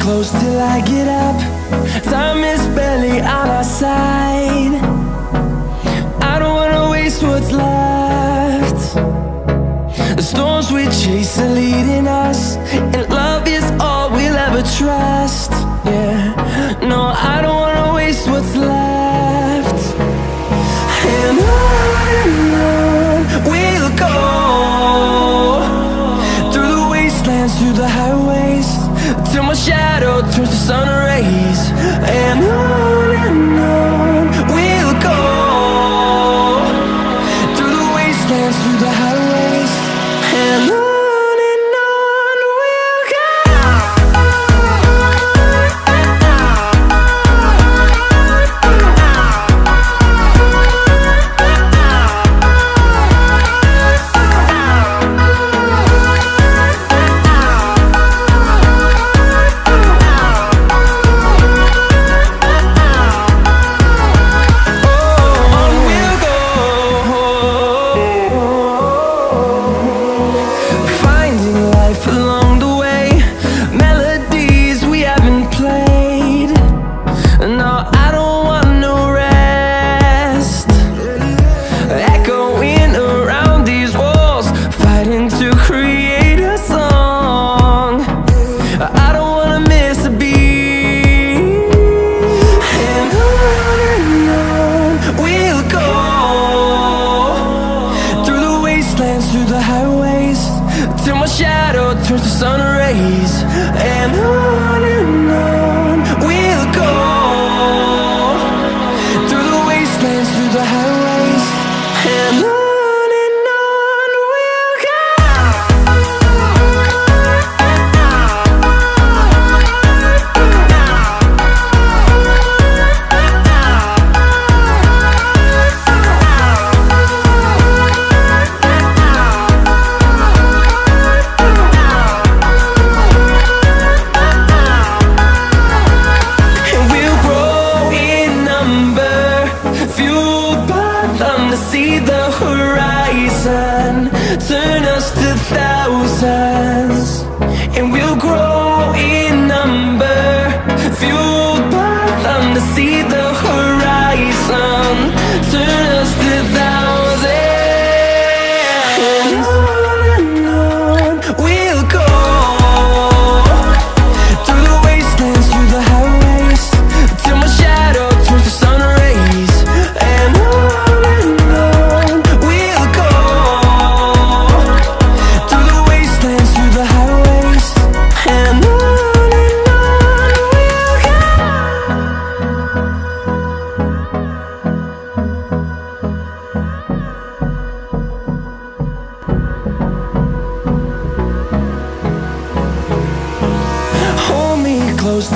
close till I get up. Time is barely on our side. I don't wanna waste what's left. The storms we chase are leading us, and love is all we'll ever trust. Yeah, no, I don't wanna waste what's left. And on we'll go, through the wastelands, through the highways, till my shadow turns to sun rays. And on we'll go, through the wastelands, through the highways, and on.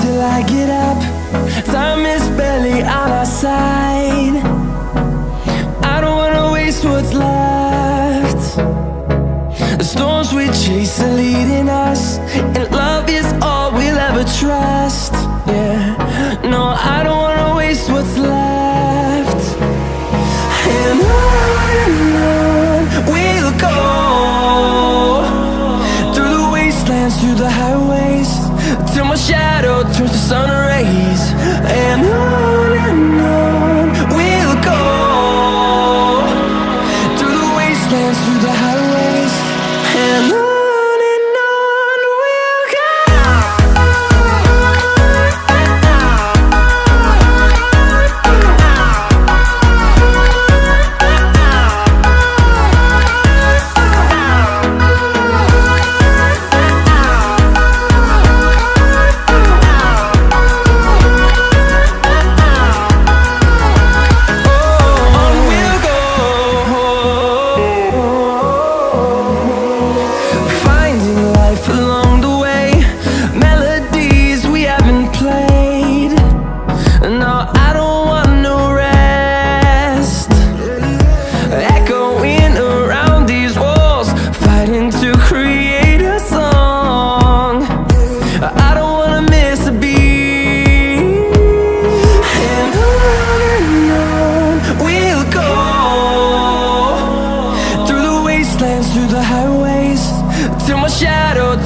Till I get up, time is barely on our side. I don't wanna waste what's left. The storms we chase are leading us, and love is all we'll ever trust. Yeah, no, I don't wanna waste what's left. And on we'll go, through the wastelands, through the highways, till my shadow turns to sun rays. And on we'll go, through the wastelands, through the highways, and on.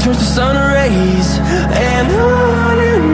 turns to sun rays, and on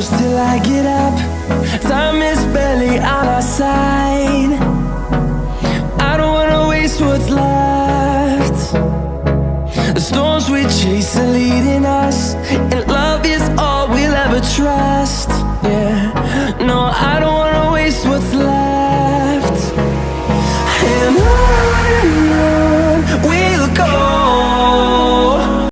close till I get up. Time is barely on our side. I don't wanna waste what's left. The storms we chase are leading us, and love is all we'll ever trust. Yeah, no, I don't wanna waste what's left. And